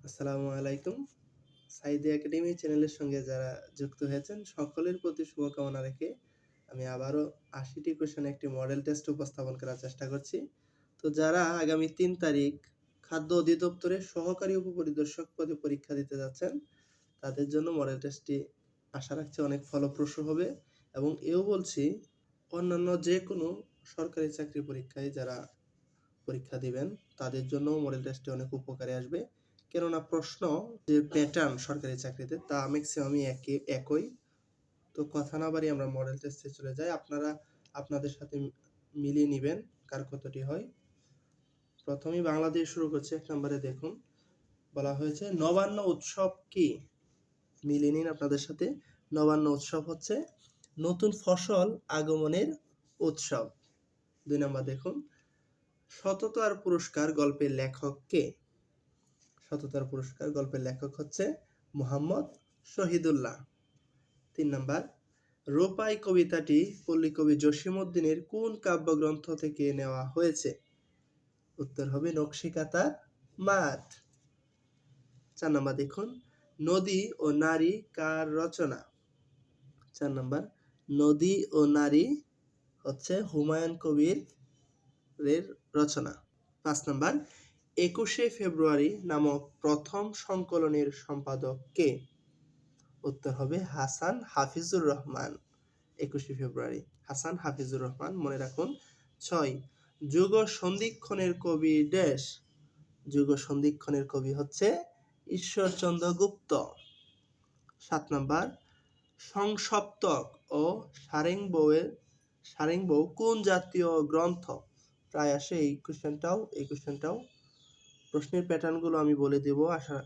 আসসালামু আলাইকুম। সাইদি একাডেমি চ্যানেলের সঙ্গে যারা যুক্ত হয়েছেন সকলের প্রতি শুভকামনা রেখে আমি আবারও ৮০টি কোয়েশ্চেন একটি মডেল টেস্ট উপস্থাপন করার চেষ্টা করছি। তো যারা আগামী ৩ তারিখ খাদ্য অধিদপ্তরের সহকারী উপপরিদর্শক পদে পরীক্ষা দিতে যাচ্ছেন, তাদের জন্য মডেল টেস্টটি আশা রাখছি অনেক ফলপ্রসূ হবে এবং এও বলছি অন্যান্য যেকোনো সরকারি চাকরি পরীক্ষায় যারা পরীক্ষা দিবেন তাদের জন্যও মডেল টেস্টটি অনেক উপকারে আসবে। কেননা প্রশ্ন যে প্যাটার্ন সরকারি চাকরিতে তা ম্যাক্সিমামই একই। তো কথা না বাড়িয়ে আমরা মডেল টেস্টে চলে যাই। আপনারা আপনাদের সাথে মিলিয়ে নিবেন কার কতটি হয়। প্রথমেই বাংলা দিয়ে শুরু করছি। ১ নম্বরে দেখুন বলা হয়েছে নবান্ন উৎসব কি? মিলিয়ে নিন আপনাদের সাথে। নবান্ন উৎসব হচ্ছে নতুন ফসল আগমনের উৎসব। ২ নম্বর দেখুন সততার পুরস্কার গল্পের লেখক কে? সততার পুরস্কার গল্পের লেখক হচ্ছে মুহাম্মদ শহীদুল্লাহ। ৩ নাম্বার রূপাই কবিতাটি পল্লীকবি জসীমউদ্দীনের কোন কাব্যগ্রন্থ থেকে নেওয়া হয়েছে? উত্তর হবে নকশিকাঁথার মাঠ। ৪ নাম্বার দেখুন নদী ও নারী কার রচনা? ৪ নাম্বার নদী ও নারী হচ্ছে হুমায়ুন কবির এর রচনা। ৫ নাম্বার ২১শে ফেব্রুয়ারি নামক প্রথম সংকলনের সম্পাদক কে? উত্তর হবে হাসান হাফিজুর রহমান। ২১শে ফেব্রুয়ারি হাসান হাফিজুর রহমান মনে রাখুন। ৬ যুগ সন্ধিক্ষণের কবি ড্যাশ? যুগ সন্ধিক্ষণের কবি হচ্ছে ঈশ্বরচন্দ্র গুপ্ত। ৭ নাম্বার সংসপ্তক ও সারেংবউ কোন জাতীয় গ্রন্থ? প্রায় আসে এই কোশ্চেনটাও প্রশ্নের প্যাটার্নগুলো আমি বলে দেব আশা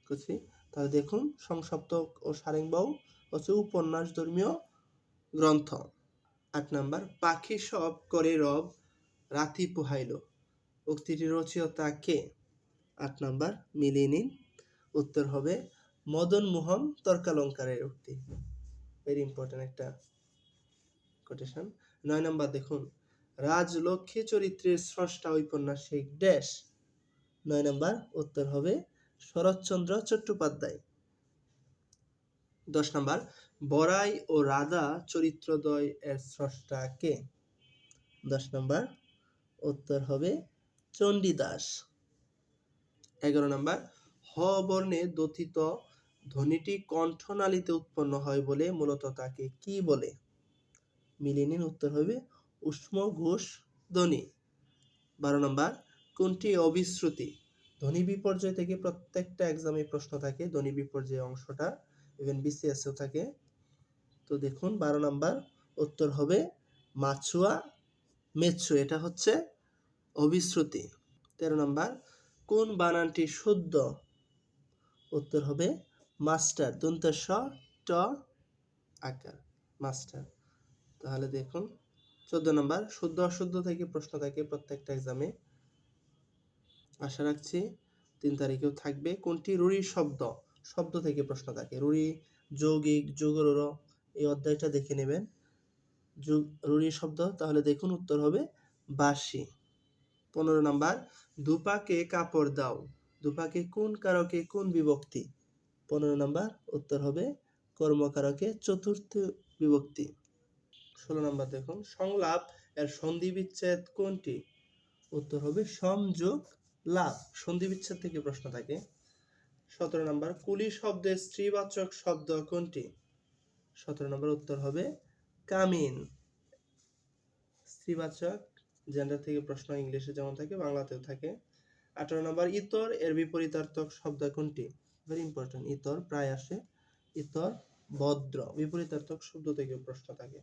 করছি। তাহলে দেখুন সংসপ্তক ও সারেংবউ হচ্ছে উপন্যাস ধর্মীয় গ্রন্থ। ৮ নাম্বার পাখি সব করে রব রাতি পোহাইল উক্তিটির রচয়িতা কে? ৮ নাম্বার মিলিয়ে নিন। উত্তর হবে মদন মোহন তর্কালঙ্কারের উক্তি। ভেরি ইম্পর্টেন্ট একটা কোটেশন। ৯ নাম্বার দেখুন রাজলক্ষ্মী চরিত্রের স্রষ্টা ঔপন্যাসিক ড্যাশ? ৯ নাম্বার উত্তর হবে শরৎচন্দ্র চট্টোপাধ্যায়। ১০ নাম্বার বড়াই ও রাধা চরিত্রদ্বয় এর স্রষ্টা কে? ১০ নাম্বার উত্তর হবে চণ্ডীদাস। ১১ নাম্বার হ বর্ণে দথিত ধ্বনিটি কণ্ঠনালীতে উৎপন্ন হয় বলে মূলত তাকে কি বলে? মিলিয়ে নিন। উত্তর হবে ঊষ্মঘোষ ধ্বনি। ১২ নাম্বার কোনটি অবিশ্রুতি? ধ্বনি বিপর্যয় থেকে প্রত্যেকটা এক্সামে প্রশ্ন থাকে, ধ্বনি বিপর্যয় অংশটা ইভেন বিসিএসও থাকে। তো দেখুন ১২ নাম্বার উত্তর হবে মাছুয়া মেছু, এটা হচ্ছে অবিশ্রুতি। ১৩ নাম্বার কোন বানানটি শুদ্ধ? উত্তর হবে মাস্টার, দন্তেশ ট আকার মাস্টার। তাহলে দেখুন ১৪ নাম্বার শুদ্ধ অশুদ্ধ থেকে প্রশ্ন থাকে প্রত্যেকটা এক্সামে, আশা রাখছি ৩ তারিখেও থাকবে। কোনটি রুড়ি শব্দ থেকে প্রশ্ন থাকে? রুড়ি যৌগিক যুগর এই অধ্যায়টা দেখে নেবেন। রুড়ি শব্দ, তাহলে দেখুন উত্তর হবে বাঁশি। ১৫ নাম্বার দুপাকে কাপড় দাও দুপাকে কোন কারকে কোন বিভক্তি? ১৫ নাম্বার উত্তর হবে কর্মকারকে চতুর্থ বিভক্তি। ১৬ নাম্বার দেখুন সংলাপ এর সন্ধি বিচ্ছেদ কোনটি? উত্তর হবে সমযোগ লাভ, সন্ধি বিচ্ছেদ থেকে প্রশ্ন থাকে। ১৭ নাম্বার কুলি শব্দের স্ত্রীবাচক শব্দ কোনটি? ১৭ নাম্বার উত্তর হবে কামিন। স্ত্রীবাচক জেন্ডার থেকে প্রশ্ন ইংলিশে যেমন থাকে বাংলাতেও থাকে। ১৮ নাম্বার ইতর এর বিপরীতার্থক শব্দ কোনটি? ভেরি ইম্পর্টেন্ট, ইতর প্রায় আসে। ইতর ভদ্র, বিপরীতার্থক শব্দ থেকে প্রশ্ন থাকে।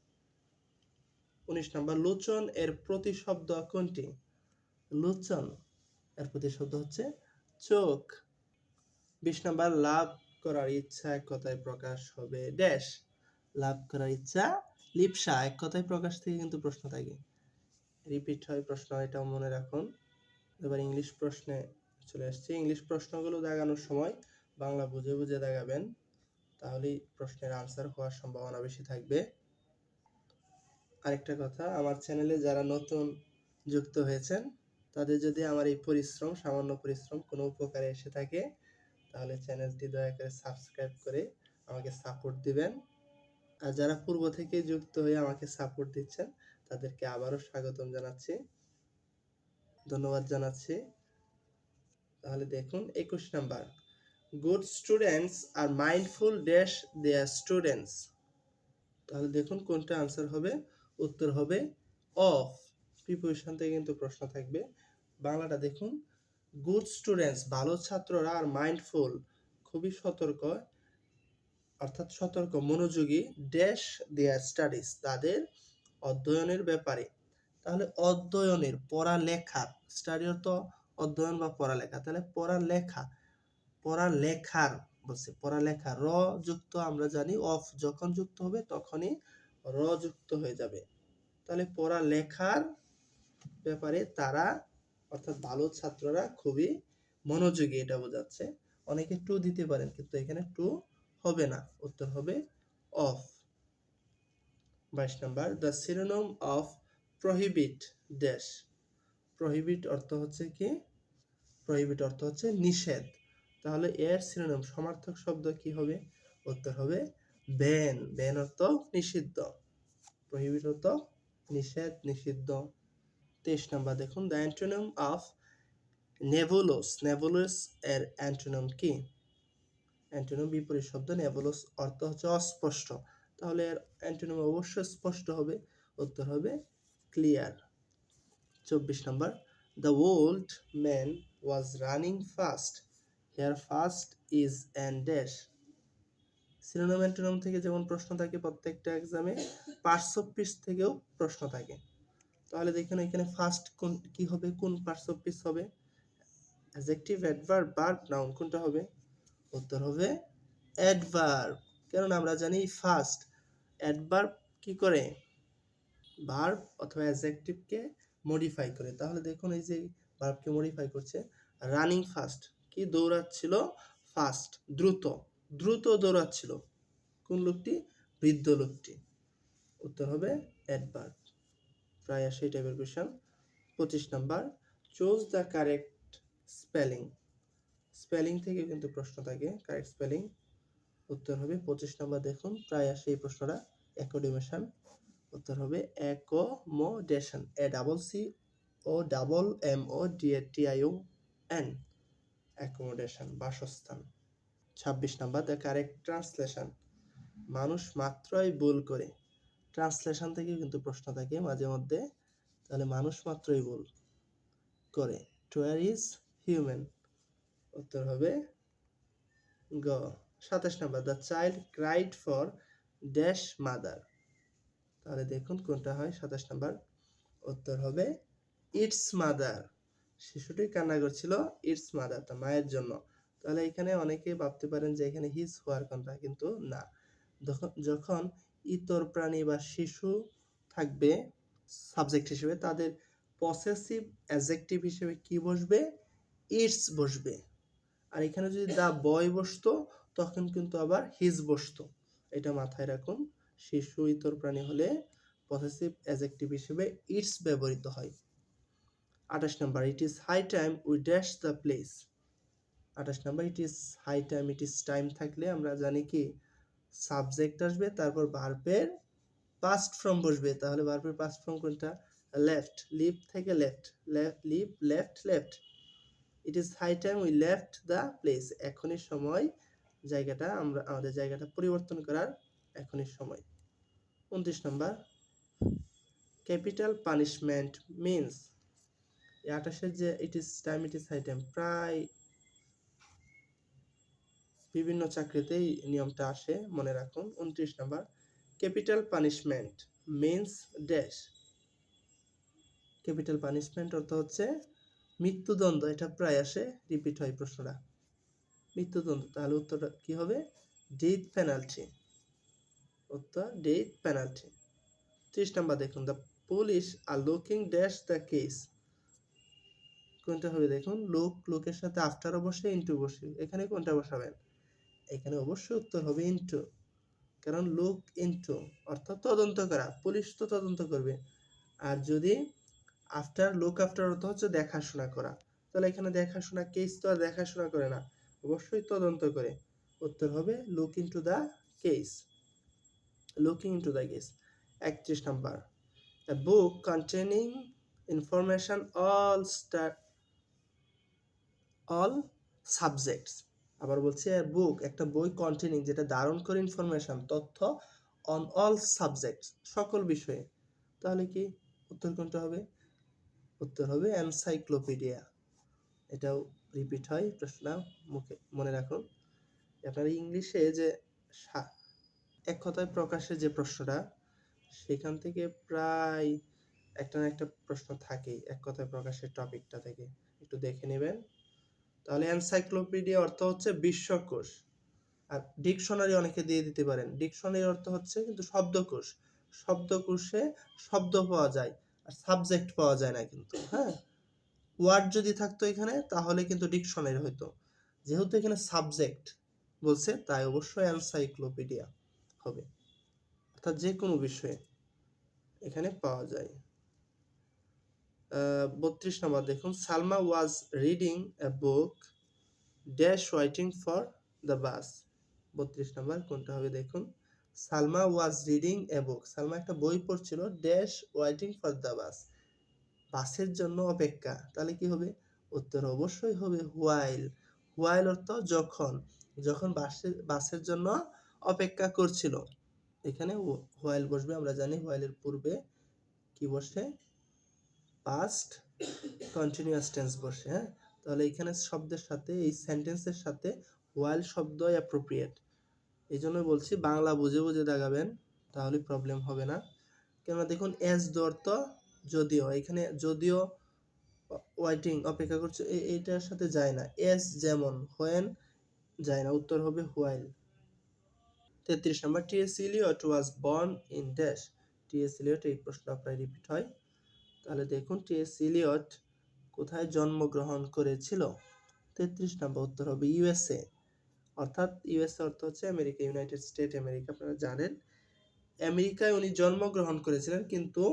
১৯ নাম্বার লোচন এর প্রতিশব্দ কোনটি? লোচন এর প্রতিশব্দ হচ্ছে চোখ। ২০ নাম্বার লাভ করার ইচ্ছা এক কথায় প্রকাশ হবে ড্যাশ? লাভ করার ইচ্ছা লিপ্সা, এক কথায় প্রকাশ থেকে কিন্তু প্রশ্ন থাকে, রিপিট হয় প্রশ্ন, এটাও মনে রাখুন। এবার ইংলিশ প্রশ্নে চলে আসছে। ইংলিশ প্রশ্নগুলো দাগানোর সময় বাংলা বুঝে বুঝে দাগাবেন, তাহলেই প্রশ্নের আনসার হওয়ার সম্ভাবনা বেশি থাকবে। আরেকটা কথা, আমার চ্যানেলে যারা নতুন যুক্ত হয়েছেন তাদের যদি আমার এই পরিশ্রম, সামান্য পরিশ্রম কোনো উপকারে এসে থাকে, তাহলে চ্যানেলটি দয়া করে সাবস্ক্রাইব করে আমাকে সাপোর্ট দিবেন। আর যারা পূর্ব থেকে যুক্ত হয়ে আমাকে সাপোর্ট দিচ্ছেন, তাদেরকে আবারও স্বাগতম জানাচ্ছি, ধন্যবাদ জানাচ্ছি। তাহলে দেখুন 21 number, good students are mindful dash there students. তাহলে দেখুন কোনটা আনসার হবে, উত্তর হবে অফ। প্রিপোজিশন থেকে কিন্তু প্রশ্ন থাকবে। বাংলাটা দেখুন, গুড স্টুডেন্টস ভালো ছাত্ররা, আর মাইন্ডফুল খুবই সতর্ক, অর্থাৎ সতর্ক মনোযোগী, ড্যাশ দেয়ার স্টাডিজ তাদের অধ্যয়নের ব্যাপারে। তাহলে অধ্যয়নের, পড়ালেখার, স্টাডি অর্থ অধ্যয়ন বা পড়ালেখা, তাহলে পড়ালেখার বলছে, পড়ালেখা র যুক্ত, আমরা জানি অফ যখন যুক্ত হবে তখনই র যুক্ত হয়ে যাবে। তাহলে পড়ালেখার ব্যাপারে তারা, অর্থাৎ ভালো ছাত্ররা খুবই মনোযোগী, এটা বোঝাচ্ছে। অনেকে টু দিতে পারেন, কিন্তু এখানে টু হবে না, উত্তর হবে of. 22 number, the synonym of prohibit dash. Prohibit অর্থ হচ্ছে কি, প্রহিবিট অর্থ হচ্ছে নিষেধ। তাহলে এর সিনোনিম সমার্থক শব্দ কি হবে, উত্তর হবে ব্যান। ব্যান অর্থ নিষিদ্ধ, প্রহিবিট অর্থ নিষেধ, নিষিদ্ধ। 23 নাম্বার দেখুন, দ্য অ্যান্টোনিম অফ নেবুলোস। নেবুলোস এর অ্যান্টোনিম কি? অ্যান্টোনিম বিপরীত শব্দ, নেবুলোস অর্থ হচ্ছে অস্পষ্ট। তাহলে এর অ্যান্টোনিম অবশ্যই স্পষ্ট হবে, উত্তর হবে clear. 24 number, the old man was running fast, here fast is and dash. Synonym antonym থেকে যেমন প্রশ্ন থাকে প্রত্যেকটা এক্সামে, পার্টস অফ স্পিচ থেকেও প্রশ্ন থাকে। তাহলে দেখুন এখানে ফার্স্ট কোন কি হবে, কোন পার্টস অফ স্পিচ হবে, অ্যাডজেক্টিভ, অ্যাডভার্ব, ভার্ব, নাউন, কোনটা হবে, উত্তর হবে অ্যাডভার্ব। কারণ আমরা জানি ফার্স্ট, অ্যাডভার্ব কি করে, ভার্ব অথবা অ্যাডজেক্টিভকে মডিফাই করে। তাহলে দেখুন এই যে ভার্বকে মডিফাই করছে, রানিং ফাস্ট কি দৌড়াচ্ছিল, ফাস্ট দ্রুত, দ্রুত দৌড়াচ্ছিল কোন লোকটি, বৃদ্ধ লোকটি, উত্তর হবে অ্যাডভার্ব। প্রায় আসে এই টাইপের question. 25 number, choose the correct spelling. Spelling থেকে কিন্তু প্রশ্ন থাকে, কারেক্ট স্পেলিং, উত্তর হবে 25 নাম্বার। দেখুন প্রায় আসে এই প্রশ্নটা, অ্যাকোমোডেশন, উত্তর হবে accommodation, A double C O double M O D A T I O N, accommodation, বাসস্থান। 26 নাম্বার, দ্য কারেক্ট ট্রান্সলেশন। মানুষ মাত্রই ভুল করে, ট্রান্সলেশন থেকে কিন্তু প্রশ্ন থাকে মাঝে মধ্যে। তাহলে মানুষ মাত্রই ভুল করে, টুয়ার ইজ হিউম্যান, উত্তর হবে গ। 27 number, the child cried for dash mother. তাহলে দেখুন কোনটা হয় 27 নাম্বার, উত্তর হবে ইটস মাদার। শিশুটি কান্না করছিল ইটস মাদার, তার মায়ের জন্য। তাহলে এখানে অনেকে ভাবতে পারেন যে এখানে হিজ হওয়ার কথা, কিন্তু না। যখন ইতর প্রাণী বা শিশু থাকবে সাবজেক্ট হিসেবে, তাদের পসেসিভ অ্যাডজেক্টিভ হিসেবে কি বসবে, ইটস বসবে। আর এখানে যদি দা বয় বসতো তখন কিন্তু আবার হিজ বসতো, এটা মাথায় রাখুন। শিশু ইতর প্রাণী হলে পসেসিভ অ্যাডজেক্টিভ হিসেবে ইটস ব্যবহৃত হয়। 28 number, it is high time we dash the place. 28 number, it is high time, it is time থাকলে আমরা জানি কি সাবজেক্ট আসবে, তারপর ভার্বের পাস্ট ফর্ম বসবে। তাহলে ভার্বের পাস্ট ফর্ম কোনটা, লেফট, লিভ থেকে left, leave, left, left. It is high time we left the place, এখনই সময় জায়গাটা, আমরা আমাদের জায়গাটা পরিবর্তন করার এখনই সময়। 29 নাম্বার, ক্যাপিটাল পানিশমেন্ট মিনস। 28-এর যে it is time, it is high time, প্রায় বিভিন্ন চাকরিতেই নিয়মটা আসে, মনে রাখুন। 29 number, capital punishment means dash. Capital punishment অর্থ হচ্ছে মৃত্যুদণ্ড, এটা প্রায় আসে, রিপিট হয় প্রশ্নটা, মৃত্যুদণ্ড। তাহলে উত্তরটা কি হবে, ডেথ পেনাল্টি, উত্তর ডেথ পেনাল্টি। 30 নাম্বার দেখুন, the police are looking dash the case. কোনটা হবে দেখুন, লোকের সাথে আফটারও বসে, ইনটু বসে, এখানে কোনটা বসাবেন, এখানে অবশ্যই উত্তর হবে ইনটু। কারণ লুক ইনটু অর্থাৎ তদন্ত করা, পুলিশ তো তদন্ত করবে। আর যদি আফটার, লুক আফটার অর্থ হচ্ছে দেখাশোনা করা। তাহলে এখানে দেখাশোনা, কেস তো আর দেখাশোনা করে না, অবশ্যই তদন্ত করে। উত্তর হবে look into the case, looking into the case. 31 number, a book containing information all subjects। আবার বলছি a book, একটা বই কন্টেনিং, যেটা ধারণ করে ইনফরমেশন, তথ্য, অন অল সাবজেক্টস, সকল বিষয়ে। তাহলে কি উত্তর কোনটা হবে? উত্তর হবে এনসাইক্লোপিডিয়া। এটাও রিপিট হয়, প্রশ্ন মুখে মনে রাখুন। আপনার ইংলিশে যে এক কথায় প্রকাশের যে প্রশ্নটা, সেখান থেকে প্রায় একটা না একটা প্রশ্ন থাকেই এক কথায় প্রকাশের টপিকটা থেকে, একটু দেখে নেবেন। তাহলে এনসাইক্লোপিডিয়া অর্থ হচ্ছে বিশ্বকোষ। আর ডিকশনারি অনেকে দিয়ে দিতে পারেন, ডিকশনারি অর্থ হচ্ছে কিন্তু শব্দকোষ। শব্দকোষে শব্দ পাওয়া যায় আর সাবজেক্ট পাওয়া যায় না কিন্তু, হ্যাঁ। ওয়ার্ড যদি থাকতো এখানে তাহলে কিন্তু ডিকশনারি হইতো, যেহেতু এখানে সাবজেক্ট বলছে তাই অবশ্যই এনসাইক্লোপিডিয়া হবে, অর্থাৎ যে কোনো বিষয়ে এখানে পাওয়া যায়। 32 নম্বর দেখুন, Salma was reading a book dash waiting for the bus. 32 নম্বর কোনটা হবে দেখুন, সালমা ওয়াজ রিডিং এ বুক, সালমা একটা বই পড়ছিল, dash waiting for the bus, বাসের জন্য অপেক্ষা। তাহলে কি হবে? উত্তর অবশ্যই হবে হোয়াইল। হোয়াইল অর্থ যখন, যখন বাসের জন্য অপেক্ষা করছিল, এখানে হোয়াইল বসবে। আমরা জানি হোয়াইলের পূর্বে কি বসে? পাস্ট কন্টিনিউয়াস টেন্স বসে, হ্যাঁ। তাহলে এখানে শব্দের সাথে, এই সেন্টেন্সের সাথে হোয়াইল শব্দ অ্যাপ্রোপ্রিয়েট। এই জন্য বলছি বাংলা বুঝে বুঝে দাগাবেন, তাহলে প্রবলেম হবে না। কেননা দেখুন এস অর্থ যদিও, এখানে যদিও ওয়াইটিং অপেক্ষা করছে, এইটার সাথে যায় না। এস যেমন হোয়েন যায় না, উত্তর হবে while. 33 number, T S. Eliot was born in dash. T S. Eliot, এই প্রশ্ন প্রায় রিপিট হয়। তাহলে দেখুন টি.এস. ইলিয়ট কোথায় জন্মগ্রহণ করেছিল? 33 নম্বর উত্তর হবে ইউএসএ, অর্থাৎ ইউএসএ অর্থ হচ্ছে আমেরিকা, ইউনাইটেড স্টেট আমেরিকা। আপনারা জানেন আমেরিকায় উনি জন্মগ্রহণ করেছিলেন, কিন্তু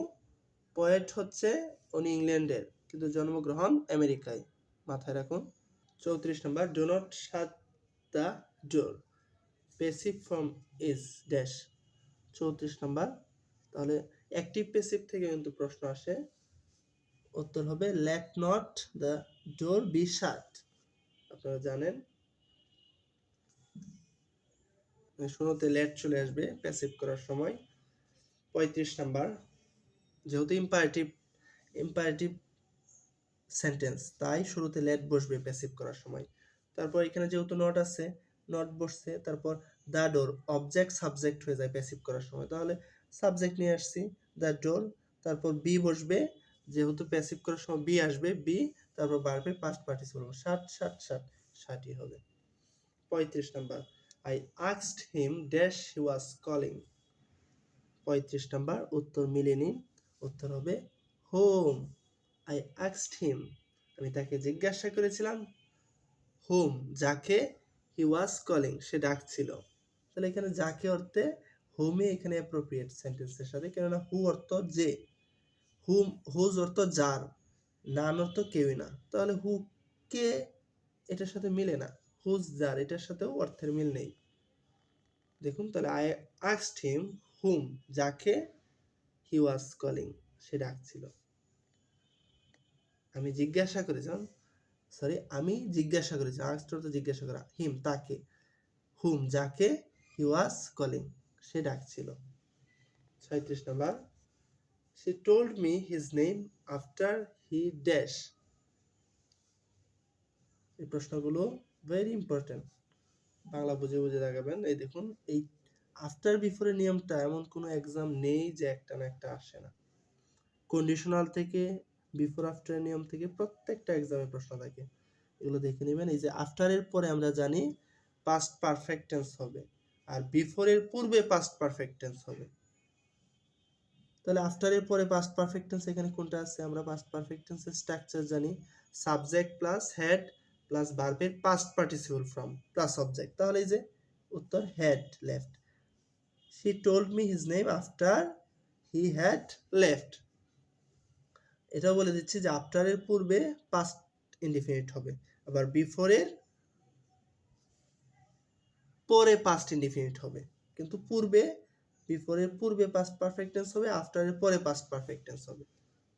পয়েট হচ্ছে উনি ইংল্যান্ডের, কিন্তু জন্মগ্রহণ আমেরিকায়, মাথায় রাখুন। 34 নম্বর, do not shut the door, passive form is dash. 34 নম্বর, তাহলে অ্যাক্টিভ প্যাসিভ থেকে কিন্তু প্রশ্ন আসে, উত্তর হবে let not the door be shut. আপনারা জানেন শুরুতে লেট চলে আসবে প্যাসিভ করার সময়। 35 নাম্বার, যেহেতু ইম্পারেটিভ সেন্টেন্স, তাই শুরুতে লেট বসবে প্যাসিভ করার সময়। তারপর এখানে যেহেতু নট আছে, নট বসছে, তারপর দ্য ডোর অবজেক্ট সাবজেক্ট হয়ে যায় প্যাসিভ করার সময়, তাহলে সাবজেক্ট নিয়ে আসছি দ্য ডোর, তারপর বি বসবে, যেহেতু প্যাসিভ করার সময় বি আসবে, বি, তারপর বাড়বে পাস্ট পার্টিসিপল, শাট শাট শাট, শাটই হবে। 35 number, I asked him dash he was calling. 35 number উত্তর মিলে নিন, উত্তর হবে হোম। আই আস্কড হিম, আমি তাকে জিজ্ঞাসা করেছিলাম, হোম, যাকে, হি ওয়াজ কলিং, সে ডাকছিল। তাহলে এখানে যাকে অর্থে হোমে এখানে অ্যাপ্রোপ্রিয়েট সেন্টেন্সের সাথে, কেননা হু অর্থ যে, হুম, হুজ অর্থ যার, নান অর্থ কেউই না, তাহলে হু কে এটার সাথে মিলে না, হুজ যার এটার সাথেও অর্থের মিল নেই। দেখুন তাহলে আই আস্কড হিম হুম, যাকে, হি ওয়াজ কলিং, সে ডাকছিল। আমি জিজ্ঞাসা করেছিলাম, আস্কড অর্থ জিজ্ঞাসা করা, হিম তাকে, হুম যাকে, হি ওয়াজ কলিং সে ডাকছিল। 36 নম্বর, she told me his name after he dash। এই প্রশ্নগুলো ভেরি ইম্পর্টেন্ট, বাংলা বুঝে বুঝে দেখাবেন। এই দেখুন এই আফটার বিফোরের নিয়মটা এমন কোনো এক্সাম নেই যে একটা না একটা আসে না। কন্ডিশনাল থেকে বিফোর আফটারের নিয়ম থেকে প্রত্যেকটা এক্সামে প্রশ্ন থাকে, এগুলো দেখে নেবেন। এই যে আফটারের পরে আমরা জানি পাস্ট পারফেক্ট টেন্স হবে, আর বিফোরের পূর্বে পাস্ট পারফেক্ট টেন্স হবে। তাহলে আফটারের পরে পাস্ট পারফেক্ট টেন্স এখানে কোনটা আছে? আমরা পাস্ট পারফেক্ট টেন্সের স্ট্রাকচার জানি, সাবজেক্ট প্লাস হেড প্লাস ভার্বের past participle form plus object. তাহলে এই যে উত্তর had left. She told me his name after he had left। এটাও বলে দিচ্ছি যে আফটারের পূর্বে পাস্ট ইনডিফিনিট হবে, আবার বিফোরের পরে পাস্ট ইনডিফিনিট হবে, কিন্তু বিফোরের পূর্বে পাস্ট পারফেক্ট টেন্স হবে, আফটারের পরে পাস্ট পারফেক্ট টেন্স হবে।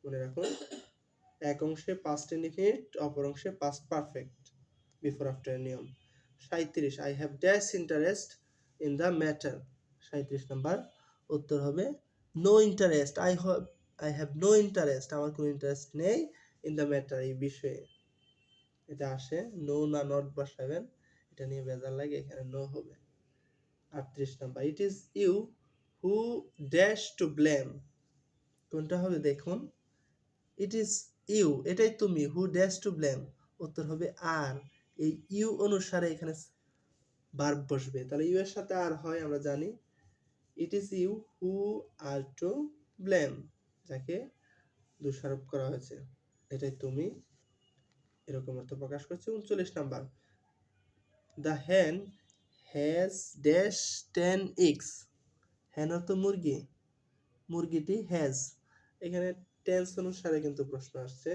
মনে রাখুন, এক অংশে পাস্ট ইনডিফিনিট, অপর অংশে পাস্ট পারফেক্ট, বিফোর আফটারের নিয়ম। 37 I have dash interest in the matter. 37 number উত্তর হবে no interest. I have no interest, আমার কোনো ইন্টারেস্ট নেই, ইন দ্য ম্যাটার, এই বিষয়ে। এটা আসে নো না নট বসাবেন, এটা নিয়ে বেজার লাগে, এখানে নো হবে। 38 number it is you who dash to blame. কোনটা হবে দেখুন, ইট ইজ ইউ, এটাই তুমি, হু ড্যাশ টু ব্লেম, উত্তর হবে আর। এই ইউ অনুসারে এখানে ভার্ব বসবে, তাহলে ইউ এর সাথে আর হয় আমরা জানি। It is you who are to blame, যাকে দোষারোপ করা হয়েছে, এটাই তুমি, এরকম অর্থ প্রকাশ করছে। 39 নাম্বার দ্য হ্যান হ্যাজ ড্যাশ 10 eggs। হ্যান অর্থ মুরগি, মুরগিটি হ্যাজ, এখানে টেন্স অনুসারে কিন্তু প্রশ্ন আসছে,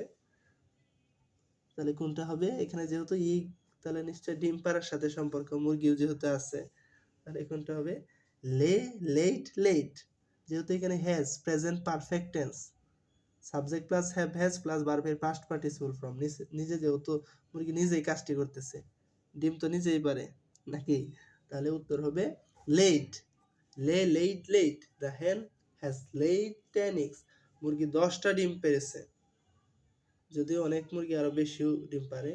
তাহলে কোনটা হবে এখানে, যেহেতু ইগ তাহলে নিশ্চয় ডিম পাড়ার সাথে সম্পর্ক, মুরগিও যেহেতু আছে, তাহলে কোনটা হবে লে লেট লেট, যেহেতু এখানে has present perfect tense, subject plus has plus ভার্বের পাস্ট পার্টিসিপল ফর্ম, নিজে যেহেতু মুরগি নিজেই কাজটি করতেছে, ডিম তো নিজেই পারে নাকি, তাহলে উত্তর হবে লেট, লেট লেট, দ্য হ্যান হ্যাজ লেট 10 eggs, মুরগি 10টা ডিম পেড়েছে, যদিও অনেক মুরগি আরো বেশিও ডিম পারে,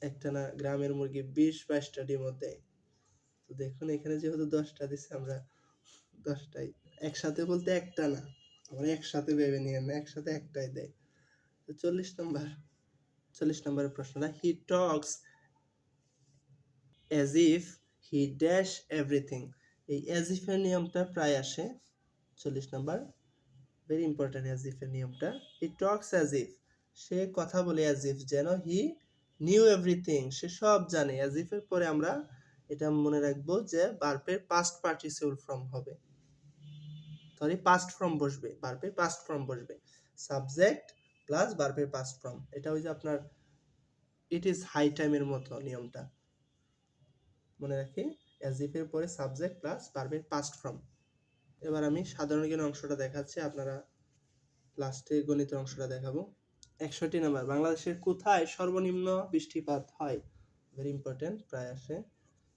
একটা না গ্রামের মুরগি 20-22টা ডিমও দেয়। তো দেখুন এখানে যেহেতু 10টা দিচ্ছে, আমরা 10টাই একসাথে বলতে একটা না, আমরা একসাথে ভেবে নিয়ে না, একসাথে একটাই দেয়। তো 40 নম্বরের প্রশ্নটা he talks as if he dash everything. এই অ্যাজ ইফ এর নিয়মটা প্রায় আসে 40 number, very important as if এর নিয়মটা। হি টক্স অ্যাজ ইফ, সে কথা বলে অ্যাজ ইফ যেন হি নিউ এভরিথিং, সে সব জানে। অ্যাজ ইফ এর পরে আমরা এটা মনে রাখবো যে ভার্বের পাস্ট পার্টিসিপল ফর্ম হবে, সরি পাস্ট ফর্ম বসবে, ভার্বের পাস্ট ফর্ম বসবে, সাবজেক্ট প্লাস ভার্বের পাস্ট ফর্ম, এটা ওই যে আপনার ইট ইজ হাই টাইমের মতো নিয়মটা মনে রাখি, অ্যাজ ইফ এর পরে সাবজেক্ট প্লাস ভার্বের পাস্ট ফর্ম। এবার আমি সাধারণ জ্ঞান অংশটা দেখাচ্ছি, আপনারা লাস্টে গণিতের অংশটা দেখাবো। 61 নাম্বার বাংলাদেশের কোথায় সর্বনিম্ন বৃষ্টিপাত হয়, ভেরি ইম্পর্টেন্ট, প্রায় আসে।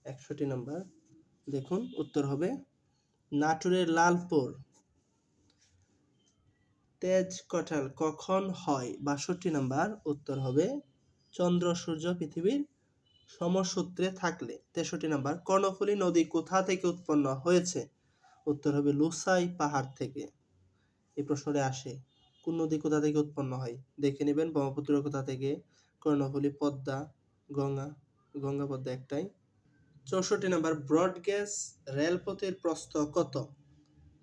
61 নাম্বার দেখুন উত্তর হবে নাটোরের লালপুর। তেজ কাঁঠাল কখন হয়, 62 নাম্বার উত্তর হবে চন্দ্র সূর্য পৃথিবীর সমসূত্রে থাকলে। 63 নাম্বার কর্ণফুলী নদী কোথা থেকে উৎপন্ন হয়েছে, উত্তর হবে লুসাই পাহাড় থেকে। এই প্রশ্নটা আসে কোন নদী কোথা থেকে উৎপন্ন হয়, দেখে নেবেন ব্রহ্মপুত্র কোথা থেকে, কর্ণফুলী, পদ্মা, গঙ্গা পদ্মা একটাই। 64 নাম্বার ব্রডগেজ রেলপথের প্রস্থ কত,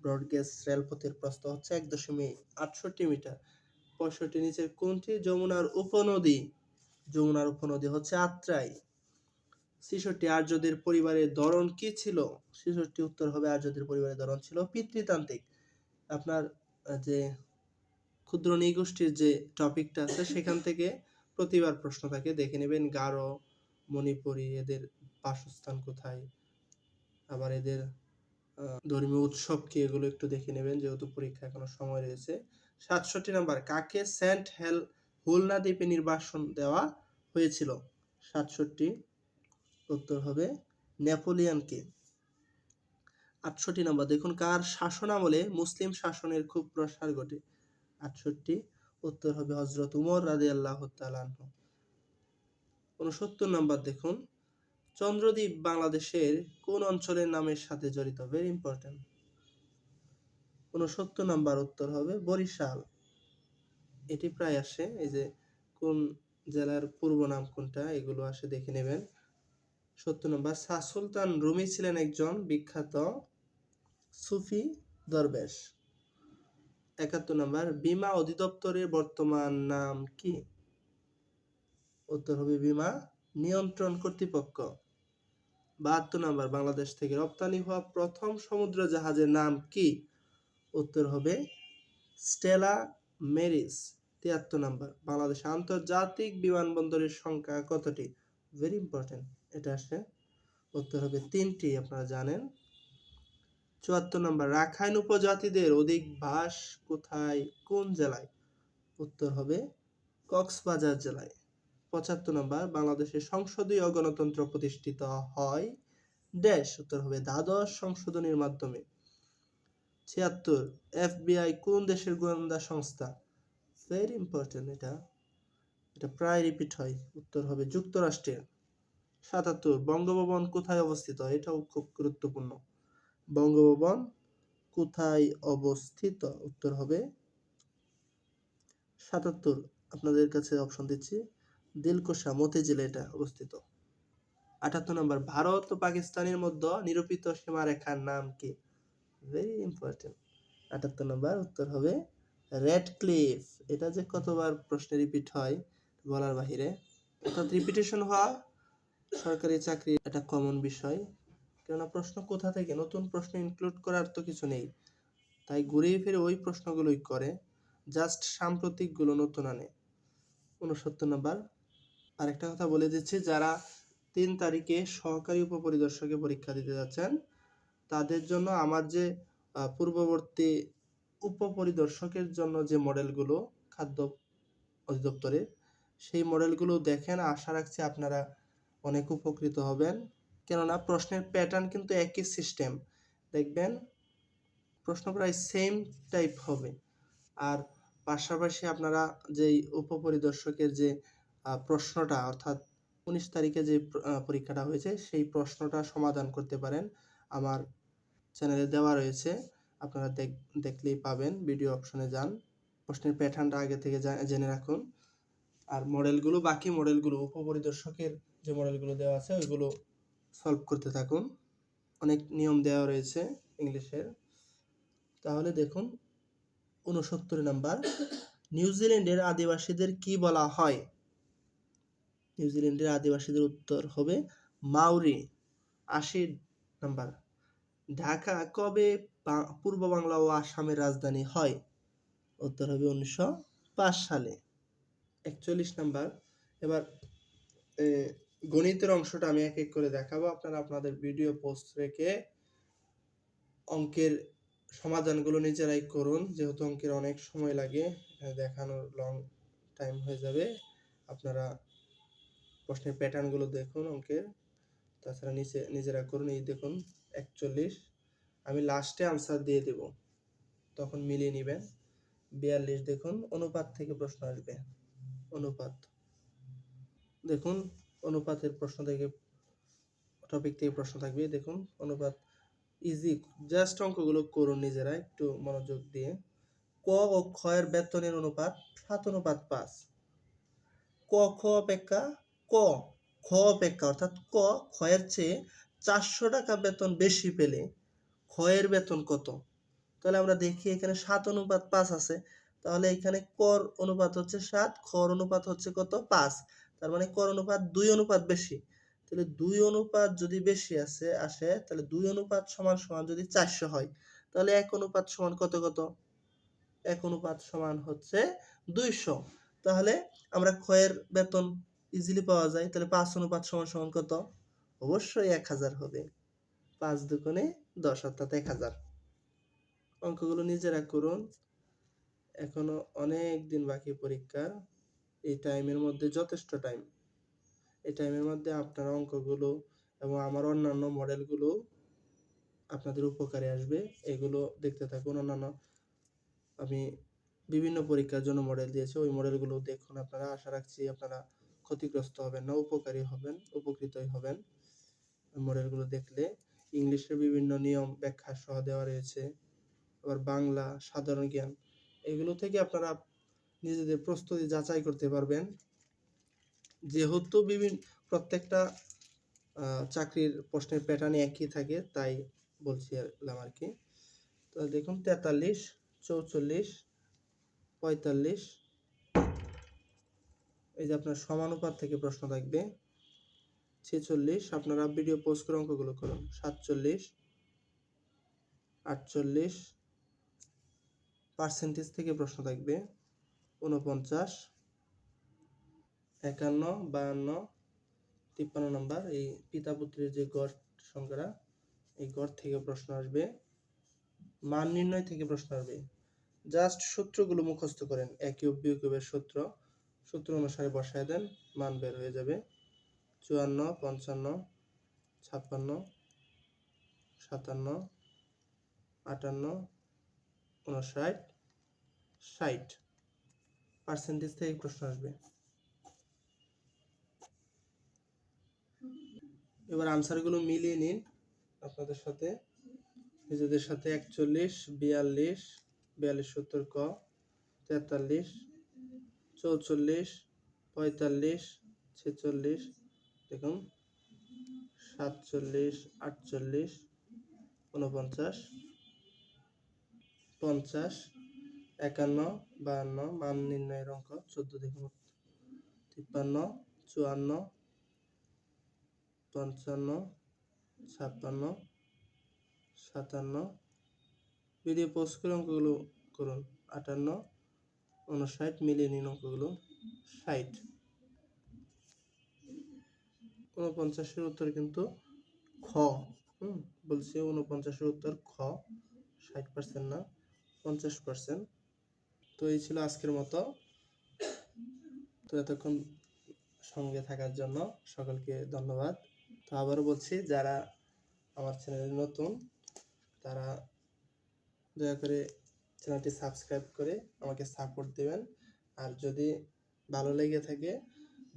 ব্রডগেজ রেলপথের প্রস্থ হচ্ছে 1.68 মিটার। 65 নিচের কোনটি যমুনার উপনদী, যমুনার উপনদী হচ্ছে আত্রাই। 66 আর্যদের পরিবারের ধরন কি ছিল, 66 উত্তর হবে আর্যদের পরিবারের ধরন ছিল পিতৃতান্ত্রিক। আপনার যে ক্ষুদ্র নৃগোষ্ঠীর যে টপিকটা আছে সেখান থেকে প্রতিবার প্রশ্ন থাকে, দেখে নেবেন গারো, মণিপুরী, এদের বাসস্থান কোথায়, আবার এদের ধর্মীয় উৎসব কি, এগুলো একটু দেখে নেবেন যেহেতু পরীক্ষা এখনো সময় রয়েছে। 67 নাম্বার কাকে সেন্ট হুলনা দ্বীপে নির্বাসন দেওয়া হয়েছিল, 67 উত্তর হবে নেপোলিয়নকে। 68 নাম্বার দেখুন কার শাসনামলে মুসলিম শাসনের খুব প্রসার ঘটে, 68 উত্তর হবে হযরত উমর রাদিয়াল্লাহু তাআলা আনহু। 69 নাম্বার দেখুন চন্দ্রদ্বীপ বাংলাদেশের কোন অঞ্চলের নামের সাথে জড়িত, ভেরি ইম্পর্টেন্ট। 69 নাম্বার উত্তর হবে বরিশাল, এটি প্রায় আসে, এই যে কোন জেলার পূর্ব নাম কোনটা এগুলো আসে, দেখে নেবেন। 70 নাম্বার শাহ সুলতান রুমি ছিলেন একজন বিখ্যাত সুফি দরবেশ। 71 নাম্বার বীমা অধিদপ্তরের বর্তমান নাম কি, উত্তর হবে বীমা নিয়ন্ত্রণ কর্তৃপক্ষ। 72 নাম্বার বাংলাদেশ থেকে রপ্তানি হওয়া প্রথম সমুদ্র জাহাজের নাম কি, উত্তর হবে স্টেলা মেরিস 73 নাম্বার, বাংলাদেশ আন্তর্জাতিক বিমানবন্দরের সংখ্যা কতটি? ভেরি ইম্পর্টেন্ট, এটা আসে, উত্তর হবে 3টি, আপনারা জানেন। 74 নাম্বার, রাখাইন উপজাতিদের অধিক বাস কোথায়, কোন জেলায়? উত্তর হবে কক্সবাজার জেলায়। 75 নাম্বার, বাংলাদেশের সংসদীয় গণতন্ত্র প্রতিষ্ঠিত হয় ড্যাশ, উত্তর হবে দ্বাদশ সংশোধনীর মাধ্যমে। 76, এফবিআই কোন দেশের গোয়েন্দা সংস্থা? ভেরি ইম্পর্টেন্ট, এটা প্রায় রিপিট হয়, উত্তর হবে যুক্তরাষ্ট্রের। 77, বঙ্গভবন কোথায় অবস্থিত? এটাও খুব গুরুত্বপূর্ণ। বঙ্গভবন কোথায় অবস্থিত? উত্তর হবে 77, আপনাদের কাছে অপশন দিচ্ছি, দিলকুশা মতিঝিলে এটা অবস্থিত। 78 নম্বর, ভারত ও পাকিস্তানের মধ্যে নিরূপিত সীমারেখার নাম কি? Very important. 78 নম্বর, উত্তর হবে রেড ক্লিফ। এটা যে কতবার প্রশ্নে রিপিট হয় বলার বাহিরে, অর্থাৎ রিপিটেশন হওয়া সরকারি চাকরি এটা কমন বিষয়, কেননা প্রশ্ন কোথা থেকে, নতুন প্রশ্ন ইনক্লুড করার তো কিছু নেই, তাই ঘুরিয়ে ফিরে ওই প্রশ্নগুলোই করে, জাস্ট সাম্প্রতিকগুলো নতুন আনে। 69 নম্বর, আরেকটা কথা বলে দিচ্ছি, যারা 3 তারিখে সহকারী উপপরিদর্শকে পরীক্ষা দিতে যাচ্ছেন তাদের জন্য আমার যে পূর্ববর্তী উপপরিদর্শকের জন্য যে মডেলগুলো খাদ্য অধিদপ্তরের, সেই মডেলগুলো দেখেন, আশা রাখছি আপনারা অনেক উপকৃত হবেন, কেননা প্রশ্নের প্যাটার্ন কিন্তু একই সিস্টেম, দেখবেন প্রশ্ন প্রায় সেম টাইপ হবে। আর পাশাপাশি আপনারা যেই উপপরিদর্শকের যে প্রশ্নটা, অর্থাৎ 19 তারিখে যে পরীক্ষাটা হয়েছে সেই প্রশ্নটা সমাধান করতে পারেন, আমার চ্যানেলে দেওয়া রয়েছে, আপনারা দেখলেই পাবেন, ভিডিও অপশনে যান, প্রশ্নের প্যাটার্নটা আগে থেকে জেনে রাখুন। আর মডেলগুলো, বাকি মডেলগুলো উপপরিদর্শকের যে মডেলগুলো দেওয়া আছে ওইগুলো সলভ করতে থাকুন, অনেক নিয়ম দেওয়া রয়েছে ইংলিশের। তাহলে দেখুন 69 নাম্বার, নিউজিল্যান্ডের আদিবাসীদের কি বলা হয়? নিউজিল্যান্ডের আদিবাসীদের উত্তর হবে মাউরি। 80 নাম্বার, ঢাকা কবে পূর্ব বাংলা ও আসামের রাজধানী হয়? উত্তর হবে 1905 সালে। 41 নাম্বার, এবার গণিতের অংশটা আমি এক এক করে দেখাবো, আপনারা আপনাদের ভিডিও পোস্ট রেখে অঙ্কের সমাধানগুলো নিজেরাই করুন, যেহেতু অঙ্কের অনেক সময় লাগে, দেখানোর লং টাইম হয়ে যাবে। আপনারা প্রশ্নের প্যাটার্নগুলো দেখুন অঙ্কের, তাছাড়া নিজেরা করুন। এই দেখুন 41, আমি লাস্টে আনসার দিয়ে দেব, তখন মিলিয়ে নেবেন। 42 দেখুন, অনুপাত থেকে প্রশ্ন আসবে, অনুপাত দেখুন, অনুপাতের প্রশ্ন থেকে, টপিক থেকে প্রশ্ন থাকবে, দেখুন অনুপাত ইজি, জাস্ট অঙ্কগুলো করুন নিজেরা একটু মনোযোগ দিয়ে। ক ও খ এর বেতনের অনুপাত 7:5। ক খ অপেক্ষা ক খ অপেক্ষা, অর্থাৎ ক খ এর চেয়ে 400 টাকা বেতন বেশি পেলে খ এর বেতন কত? তাহলে আমরা দেখি এখানে 7:5 আছে, তাহলে এখানে কর অনুপাত হচ্ছে 7, খর অনুপাত হচ্ছে কত? 5, তার মানে কর অনুপাত 2 অনুপাত বেশি। তাহলে 2 অনুপাত যদি বেশি আসে তাহলে 2 অনুপাত সমান সমান যদি 400 হয়, তাহলে 1 অনুপাত সমান কত? 1 অনুপাত সমান হচ্ছে 200। তাহলে আমরা ক্ষয়ের বেতন ইজিলি পাওয়া যায়, তাহলে 5 অনুপাত সমান সমান কত? অবশ্যই 1000 হবে। 5 দুগুণে 10, অর্থাৎ 1000। অঙ্কগুলো নিজেরা করুন, এখনো অনেক দিন বাকি পরীক্ষার, এই টাইমের মধ্যে যথেষ্ট টাইম, এই টাইমের মধ্যে আপনারা অঙ্কগুলো এবং আমার অন্যান্য মডেলগুলো আপনাদের উপকারে আসবে, এগুলো দেখতে থাকুন। অন্যান্য আমি বিভিন্ন পরীক্ষার জন্য মডেল দিয়েছি, ওই মডেলগুলো দেখুন আপনারা, আশা রাখছি আপনারা ক্ষতিগ্রস্ত হবেন না, উপকারী হবেন, উপকৃতই হবেন মডেলগুলো দেখলে। ইংলিশের বিভিন্ন নিয়ম ব্যাখ্যা সহ দেওয়া রয়েছে, আবার বাংলা, সাধারণ জ্ঞান, এগুলো থেকে আপনারা নিজেদের প্রস্তুতি যাচাই করতে পারবেন, যেহেতু প্রত্যেকটা চাকরির প্রশ্নের প্যাটার্ন একই থাকে, তাই বলছিলাম আর কি। তো দেখুন 43, 44, 45, এই যে আপনার সমানুপাত থেকে প্রশ্ন থাকবে। 46, আপনারা ভিডিও পোস্ট করে অঙ্কগুলো করুন। 47, 48, পার্সেন্টেজ থেকে প্রশ্ন থাকবে 49, 51, 52, 53 নম্বর এই পিতা পুত্রের যে গড় সংখ্যাটা এই গড় থেকে প্রশ্ন আসবে। মান নির্ণয় থেকে প্রশ্ন আসবে। জাস্ট সূত্রগুলো মুখস্থ করেন। এক কিউব বিয়োগ কিউবের সূত্র অনুসারে বসায় দেন, মান বের হয়ে যাবে। 54, 55, 56, 57, 58, 59, 60 পার্সেন্টেজ থেকে প্রশ্ন আসবে। এবার আনসারগুলো মিলিয়ে নিন আপনাদের সাথে, নিজেদের সাথে। 41, 42, 42 70 ক, 43, 44, 45, 46 দেখুন, 47, 48, 49, 50, 51, 52 মান নির্ণয়ের অঙ্ক 14 দেখুন, 53, 54, 55, 56, 57 ভিডিও পোস্ট করে অঙ্কগুলো করুন। 58, 59 মিলিয়ে নিন অঙ্কগুলো। 60 49-এর উত্তর কিন্তু খ। বলছি 49-এর উত্তর খ, 60% না 50%। তো এই ছিল আজকের মতো। তো এতক্ষণ সঙ্গে থাকার জন্য সকলকে ধন্যবাদ। তো আবারও বলছি, যারা আমার চ্যানেলে নতুন তারা দয়া করে চ্যানেলটি সাবস্ক্রাইব করে আমাকে সাপোর্ট দেবেন। আর যদি ভালো লেগে থাকে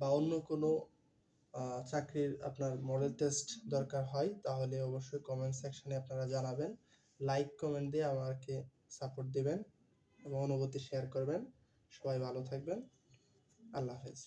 বা অন্য কোনো চাকরির আপনার মডেল টেস্ট দরকার হয় তাহলে অবশ্যই কমেন্ট সেকশনে আপনারা জানাবেন। লাইক কমেন্ট দিয়ে আমাকে সাপোর্ট দেবেন এবং অনুভূতি শেয়ার করবেন। সবাই ভালো থাকবেন। আল্লাহ হাফেজ।